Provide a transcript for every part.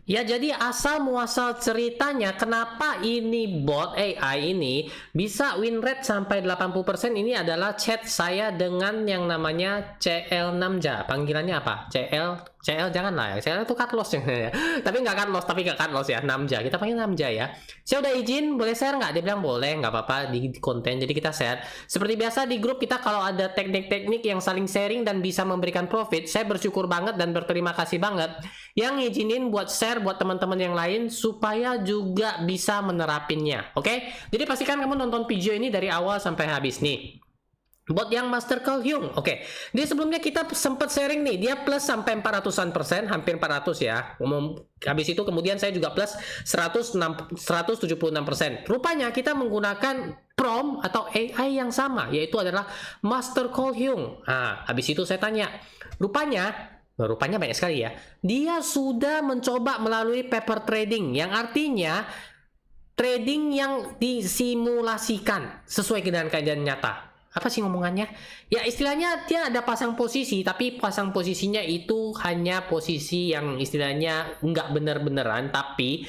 Ya, jadi asal muasal ceritanya kenapa ini bot AI ini bisa win rate sampai 80% ini adalah chat saya dengan yang namanya CL Namja. Panggilannya apa? CL janganlah ya. CL itu cut loss ya. Tapi nggak cut loss ya. Namja. Kita panggil Namja ya. Saya udah izin, boleh share nggak? Dia bilang boleh, nggak apa-apa di konten. Jadi kita share. Seperti biasa di grup kita kalau ada teknik-teknik yang saling sharing dan bisa memberikan profit, saya bersyukur banget dan berterima kasih banget yang ngizinin buat share buat teman-teman yang lain supaya juga bisa menerapinnya. Oke? Jadi pastikan kamu nonton video ini dari awal sampai habis nih. Bot yang Master Carl Jung. Oke. Di sebelumnya kita sempat sharing nih, dia plus sampai 400-an persen, hampir 400 ya. Habis itu kemudian saya juga plus 176%. Rupanya kita menggunakan prompt atau AI yang sama, yaitu adalah Master Carl Jung. Nah, habis itu saya tanya, rupanya banyak sekali ya. Dia sudah mencoba melalui paper trading, yang artinya trading yang disimulasikan sesuai dengan keadaan nyata. Apa sih ngomongannya? Ya istilahnya dia ada pasang posisi, tapi pasang posisinya itu hanya posisi yang istilahnya nggak bener-beneran, tapi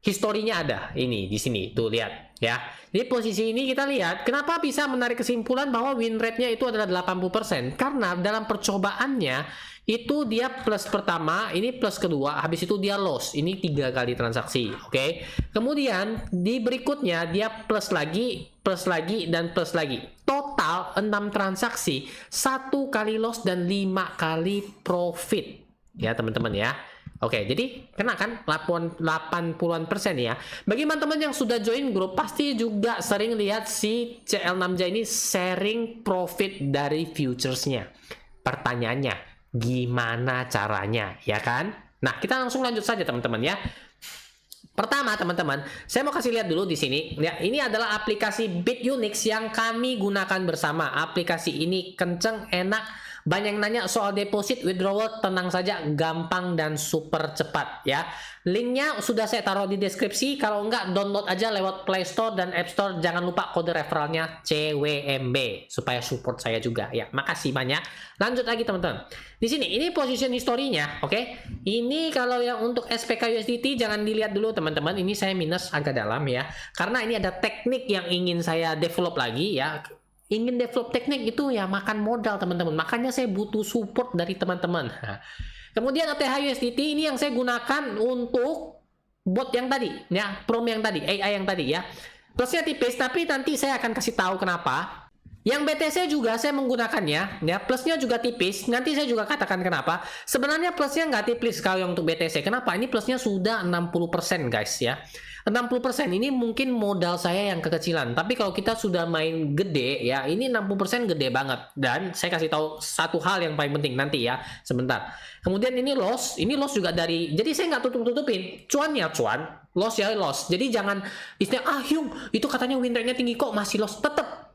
historinya ada ini di sini tuh lihat ya. Di posisi ini kita lihat kenapa bisa menarik kesimpulan bahwa win rate-nya itu adalah 80% karena dalam percobaannya itu dia plus pertama, ini plus kedua, habis itu dia loss. Ini 3 kali transaksi, oke? Kemudian di berikutnya dia plus lagi, dan plus lagi. Total 6 transaksi, 1 kali loss dan 5 kali profit. Ya, teman-teman ya. Oke, jadi kena kan 80-an% ya. Bagi teman-teman yang sudah join grup, pasti juga sering lihat si CL Namja ini sharing profit dari futuresnya. Pertanyaannya, gimana caranya, ya kan? Nah, kita langsung lanjut saja teman-teman ya. Pertama teman-teman, saya mau kasih lihat dulu di sini. Ya, ini adalah aplikasi BitUnix yang kami gunakan bersama. Aplikasi ini kenceng, enak. Banyak yang nanya soal deposit, withdrawal, tenang saja, gampang dan super cepat ya. Linknya sudah saya taruh di deskripsi. Kalau enggak, download aja lewat Play Store dan App Store. Jangan lupa kode referralnya CWMB supaya support saya juga ya. Makasih banyak. Lanjut lagi teman-teman. Di sini ini position historinya, oke? Ini kalau yang untuk SPK USDT jangan dilihat dulu teman-teman. Ini saya minus agak dalam ya. Karena ini ada teknik yang ingin saya develop lagi ya. Ingin develop teknik itu ya makan modal teman-teman. Makanya saya butuh support dari teman-teman. Kemudian ATH USDT ini yang saya gunakan untuk bot yang tadi, ya, prom yang tadi, AI yang tadi ya. Plusnya tipis, tapi nanti saya akan kasih tahu kenapa. Yang BTC juga saya menggunakannya, ya, plusnya juga tipis. Nanti saya juga katakan kenapa. Sebenarnya plusnya nggak tipis kalau yang untuk BTC. Kenapa? Ini plusnya sudah 60% guys ya. 60% ini mungkin modal saya yang kekecilan. Tapi kalau kita sudah main gede ya, ini 60% gede banget. Dan saya kasih tahu satu hal yang paling penting nanti ya, sebentar. Kemudian ini loss juga dari, jadi saya nggak tutup-tutupin. Cuannya cuan, loss ya loss. Jadi jangan istilah Hyung, itu katanya win rate-nya tinggi kok masih loss. Tetap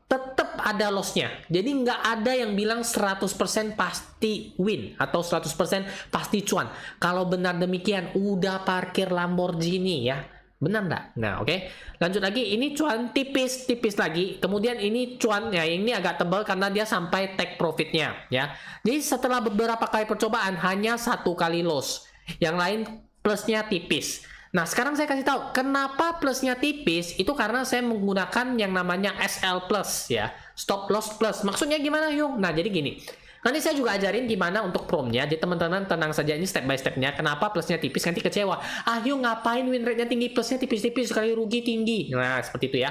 ada lossnya. Jadi nggak ada yang bilang 100% pasti win atau 100% pasti cuan. Kalau benar demikian, udah parkir Lamborghini ya. Benar nggak? Nah, oke. Lanjut lagi, ini cuan tipis lagi. Kemudian ini cuan ya, ini agak tebal karena dia sampai take profitnya ya. Jadi setelah beberapa kali percobaan hanya 1 kali loss. Yang lain plusnya tipis. Nah, sekarang saya kasih tahu kenapa plusnya tipis. Itu karena saya menggunakan yang namanya SL plus ya, stop loss plus. Maksudnya gimana, Yung? Nah, jadi gini. Nanti saya juga ajarin gimana untuk promnya. Jadi teman-teman tenang saja, ini step by stepnya. Kenapa plusnya tipis, nanti kecewa. Yung ngapain win rate-nya tinggi, plusnya tipis-tipis, sekali rugi tinggi. Nah, seperti itu ya.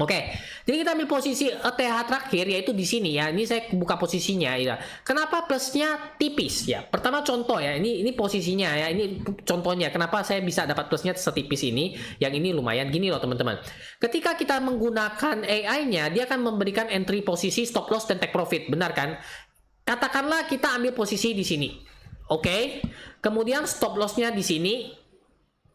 Oke, jadi kita ambil posisi ETH terakhir, yaitu di sini ya. Ini saya buka posisinya ya. Kenapa plusnya tipis ya? Pertama contoh ya, ini posisinya ya. Ini contohnya kenapa saya bisa dapat plusnya setipis ini. Yang ini lumayan gini loh teman-teman. Ketika kita menggunakan AI-nya, dia akan memberikan entry posisi, stop loss, dan take profit. Benar kan? Katakanlah kita ambil posisi di sini. Oke. Kemudian stop loss-nya di sini.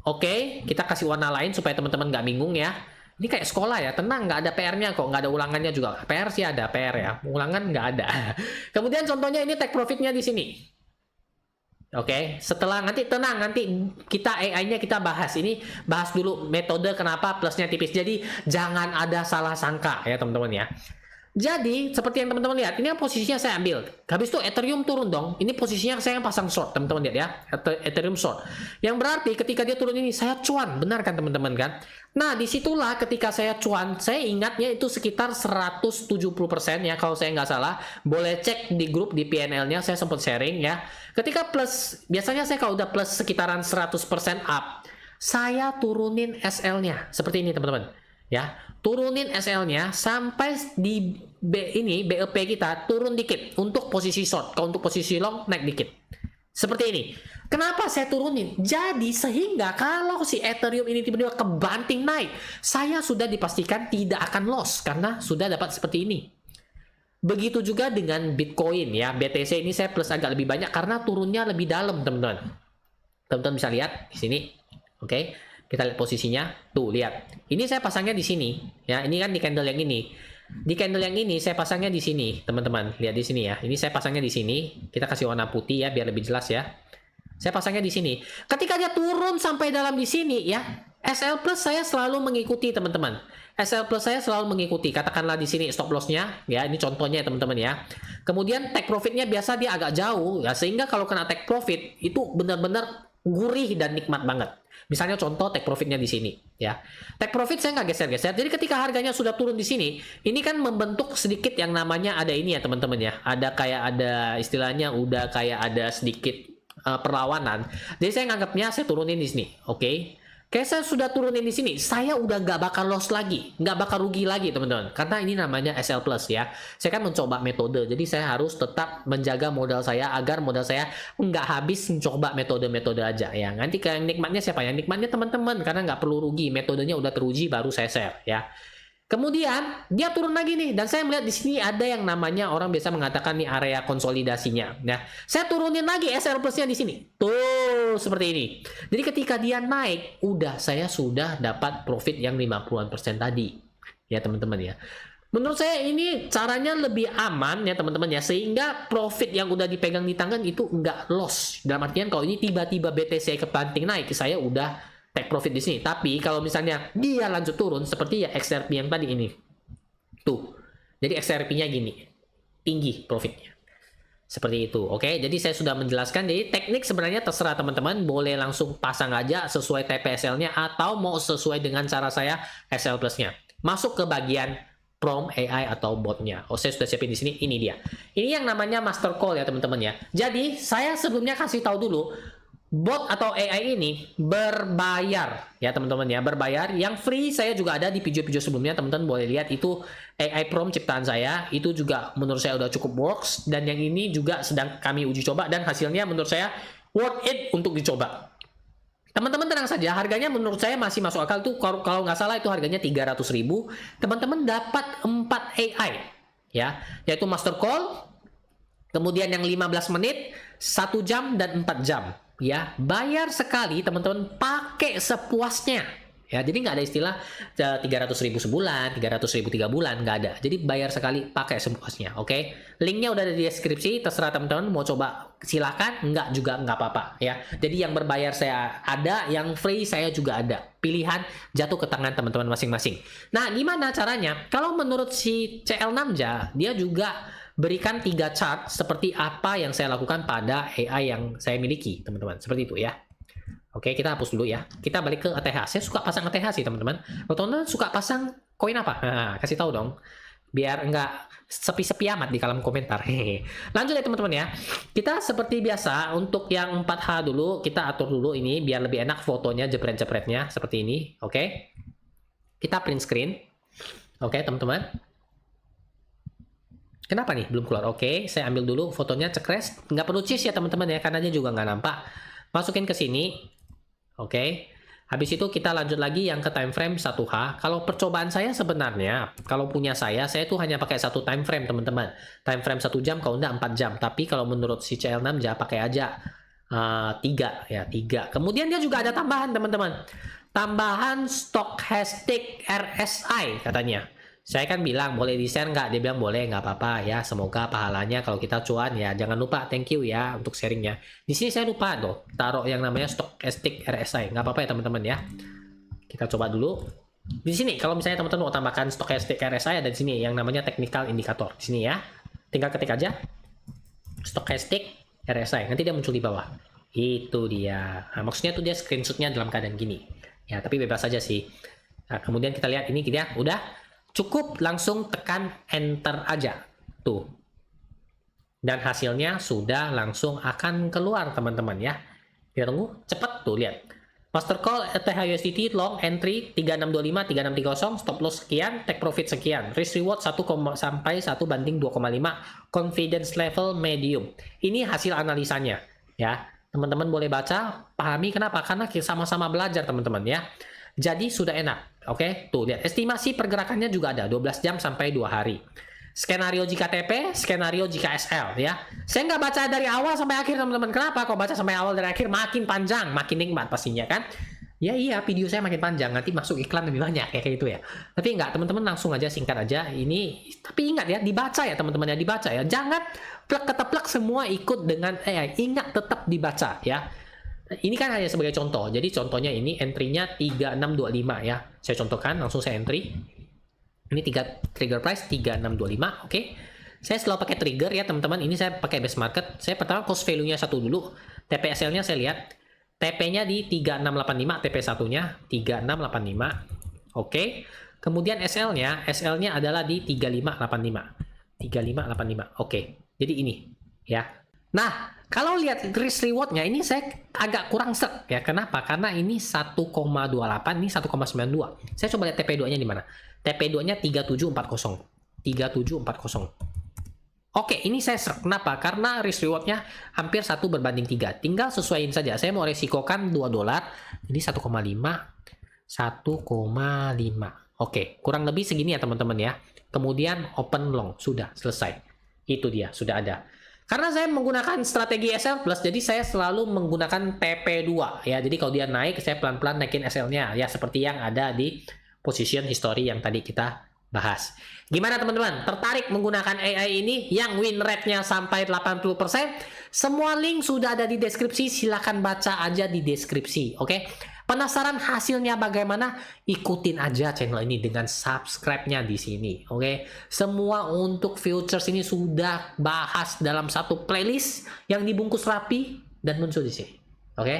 Oke, kita kasih warna lain supaya teman-teman nggak bingung ya. Ini kayak sekolah ya, tenang, nggak ada PR-nya kok, nggak ada ulangannya juga. PR sih ada, PR ya, ulangan nggak ada. Kemudian contohnya ini take profit-nya di sini. Oke, setelah nanti tenang, nanti kita AI-nya kita bahas. Ini bahas dulu metode kenapa plusnya tipis. Jadi jangan ada salah sangka ya teman-teman ya. Jadi, seperti yang teman-teman lihat, ini posisinya saya ambil. Habis itu Ethereum turun dong. Ini posisinya saya pasang short, teman-teman lihat ya. Ethereum short. Yang berarti ketika dia turun ini, saya cuan. Benar kan teman-teman kan? Nah, disitulah ketika saya cuan, saya ingatnya itu sekitar 170% ya. Kalau saya nggak salah, boleh cek di grup di PNL-nya, saya sempat sharing ya. Ketika plus, biasanya saya kalau udah plus sekitaran 100% up, saya turunin SL-nya. Seperti ini teman-teman. Ya, turunin SL-nya sampai di BEP kita turun dikit untuk posisi short. Kalau untuk posisi long naik dikit. Seperti ini. Kenapa saya turunin? Jadi sehingga kalau si Ethereum ini tiba-tiba kebanting naik, saya sudah dipastikan tidak akan loss karena sudah dapat seperti ini. Begitu juga dengan Bitcoin ya. BTC ini saya plus agak lebih banyak karena turunnya lebih dalam, teman-teman. Teman-teman bisa lihat di sini. Oke. Kita lihat posisinya. Tuh, lihat. Ini saya pasangnya di sini. Ya, ini kan di candle yang ini. Di candle yang ini saya pasangnya di sini, teman-teman. Lihat di sini ya. Ini saya pasangnya di sini. Kita kasih warna putih ya biar lebih jelas ya. Saya pasangnya di sini. Ketika dia turun sampai dalam di sini ya, SL plus saya selalu mengikuti, teman-teman. SL plus saya selalu mengikuti. Katakanlah di sini stop loss-nya ya. Ini contohnya teman-teman ya. Kemudian take profit-nya biasa dia agak jauh ya, sehingga kalau kena take profit itu benar-benar gurih dan nikmat banget. Misalnya contoh take profitnya di sini ya. Take profit saya nggak geser-geser. Jadi ketika harganya sudah turun di sini, ini kan membentuk sedikit yang namanya ada ini ya teman-teman ya. Ada kayak ada istilahnya udah kayak ada sedikit perlawanan. Jadi saya nganggapnya saya turunin di sini. Oke. Kayak saya sudah turunin di sini, saya udah nggak bakal loss lagi, nggak bakal rugi lagi teman-teman. Karena ini namanya SL plus ya. Saya kan mencoba metode, jadi saya harus tetap menjaga modal saya agar modal saya nggak habis mencoba metode-metode aja ya. Nanti yang nikmatnya siapa ya? Nikmatnya teman-teman karena nggak perlu rugi, metodenya udah teruji baru saya share ya. Kemudian dia turun lagi nih, dan saya melihat di sini ada yang namanya orang biasa mengatakan nih area konsolidasinya. Nah, saya turunin lagi SL plusnya di sini. Tuh, seperti ini. Jadi ketika dia naik, udah saya sudah dapat profit yang 50% tadi. Ya, teman-teman ya. Menurut saya ini caranya lebih aman ya, teman-teman ya. Sehingga profit yang udah dipegang di tangan itu nggak loss. Dalam artian kalau ini tiba-tiba BTC kebanting naik, saya udah take profit di sini. Tapi kalau misalnya dia lanjut turun seperti ya XRP yang tadi ini. Tuh. Jadi XRP-nya gini. Tinggi profitnya. Seperti itu. Oke, jadi saya sudah menjelaskan. Jadi teknik sebenarnya terserah teman-teman. Boleh langsung pasang aja sesuai TPSL-nya atau mau sesuai dengan cara saya SL plus-nya. Masuk ke bagian Prom AI atau botnya. Oh, saya sudah siapin di sini. Ini dia. Ini yang namanya master call ya teman-teman ya. Jadi saya sebelumnya kasih tahu dulu. Bot atau AI ini berbayar ya teman-teman ya, berbayar. Yang free saya juga ada di video-video sebelumnya, teman-teman boleh lihat. Itu AI Prom ciptaan saya, itu juga menurut saya udah cukup works, dan yang ini juga sedang kami uji coba dan hasilnya menurut saya worth it untuk dicoba. Teman-teman tenang saja, harganya menurut saya masih masuk akal. Tuh kalau nggak salah itu harganya 300.000. Teman-teman dapat 4 AI ya, yaitu master call, kemudian yang 15 menit, 1 jam dan 4 jam. Ya, bayar sekali teman-teman, pakai sepuasnya ya. Jadi nggak ada istilah 300.000 sebulan, 300.000 3 bulan, nggak ada. Jadi bayar sekali, pakai sepuasnya. Oke, linknya udah ada di deskripsi, terserah teman-teman mau coba silakan, nggak juga nggak apa-apa ya. Jadi yang berbayar saya ada, yang free saya juga ada. Pilihan jatuh ke tangan teman-teman masing-masing. Nah, gimana caranya? Kalau menurut si CL Namja, dia juga berikan 3 chart seperti apa yang saya lakukan pada AI yang saya miliki, teman-teman. Seperti itu ya. Oke, kita hapus dulu ya. Kita balik ke ETH. Saya suka pasang ETH sih, teman-teman. Teman-teman suka pasang koin apa? Nah, kasih tahu dong. Biar nggak sepi-sepi amat di kolom komentar. Lanjut ya, teman-teman ya. Kita seperti biasa, untuk yang 4H dulu, kita atur dulu ini biar lebih enak fotonya, jepret-jepretnya. Seperti ini. Oke. Kita print screen. Oke, teman-teman. Kenapa nih belum keluar? Oke, saya ambil dulu fotonya, cekres. Nggak perlu cheese ya teman-teman ya, karena dia juga nggak nampak. Masukin ke sini. Oke. Habis itu kita lanjut lagi yang ke time frame 1H. Kalau percobaan saya sebenarnya, kalau punya saya tuh hanya pakai 1 time frame teman-teman. Time frame 1 jam, kalau enggak 4 jam. Tapi kalau menurut si CL6 pakai aja 3 ya, 3. Kemudian dia juga ada tambahan teman-teman. Tambahan stochastic RSI katanya. Saya kan bilang boleh di-share nggak? Dia bilang boleh, nggak apa-apa ya. Semoga pahalanya kalau kita cuan ya. Jangan lupa, thank you ya untuk sharingnya. Di sini saya lupa tuh, taruh yang namanya stochastic RSI. Nggak apa-apa ya teman-teman ya. Kita coba dulu. Di sini kalau misalnya teman-teman mau tambahkan stochastic RSI ada di sini yang namanya technical indicator. Di sini ya. Tinggal ketik aja stochastic RSI. Nanti dia muncul di bawah. Itu dia. Nah, maksudnya tuh dia screenshotnya dalam keadaan gini. Ya, tapi bebas saja sih. Nah, kemudian kita lihat ini dia udah cukup langsung tekan enter aja. Tuh. Dan hasilnya sudah langsung akan keluar teman-teman ya. Kita tunggu, cepat tuh lihat. Master call THUSDT long entry 3625 3630 stop loss sekian, take profit sekian. Risk reward 1, sampai 1:2,5. Confidence level medium. Ini hasil analisanya ya. Teman-teman boleh baca, pahami kenapa? Karena sama-sama belajar teman-teman ya. Jadi sudah enak. Oke, tuh lihat estimasi pergerakannya juga ada 12 jam sampai 2 hari. Skenario jika TP, skenario jika SL ya. Saya nggak baca dari awal sampai akhir teman-teman. Kenapa? Kalau baca sampai awal dari akhir makin panjang, makin nikmat pastinya kan. Ya iya, video saya makin panjang, nanti masuk iklan lebih banyak kayak gitu ya. Tapi nggak, teman-teman langsung aja singkat aja. Ini tapi ingat ya, dibaca ya teman-teman ya, dibaca ya. Jangan plek-keteplek semua ikut dengan AI. Ingat tetap dibaca ya. Ini kan hanya sebagai contoh. Jadi contohnya ini entry-nya 3625 ya. Saya contohkan, langsung saya entry. Ini trigger price 3625, oke. Saya selalu pakai trigger ya teman-teman. Ini saya pakai base market. Saya pertama cost value-nya 1 dulu. TPSL-nya saya lihat. TP-nya di 3685, TP1-nya 3685. Oke. Kemudian SL-nya adalah di 3585. 3585. Oke. Jadi ini ya. Nah, kalau lihat risk reward-nya ini saya agak kurang set ya. Kenapa? Karena ini 1,28, ini 1,92. Saya coba lihat TP2-nya di mana. TP2-nya 3740. 3740. Oke, ini saya serk. Kenapa? Karena risk reward-nya hampir 1:3. Tinggal sesuaiin saja. Saya mau resikokan $2. Jadi 1,5. 1,5. Oke, kurang lebih segini ya teman-teman ya. Kemudian open long. Sudah, selesai. Itu dia, sudah ada. Karena saya menggunakan strategi SL plus, jadi saya selalu menggunakan TP2 ya. Jadi kalau dia naik, saya pelan-pelan naikin SL-nya ya, seperti yang ada di position history yang tadi kita bahas. Gimana teman-teman? Tertarik menggunakan AI ini yang win rate-nya sampai 80%? Semua link sudah ada di deskripsi, silahkan baca aja di deskripsi, oke? Penasaran hasilnya bagaimana? Ikutin aja channel ini dengan subscribe-nya di sini, oke? Semua untuk futures ini sudah bahas dalam satu playlist yang dibungkus rapi dan muncul di sini, oke?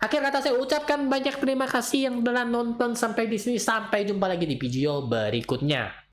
Akhir kata saya ucapkan banyak terima kasih yang telah nonton sampai di sini. Sampai jumpa lagi di video berikutnya.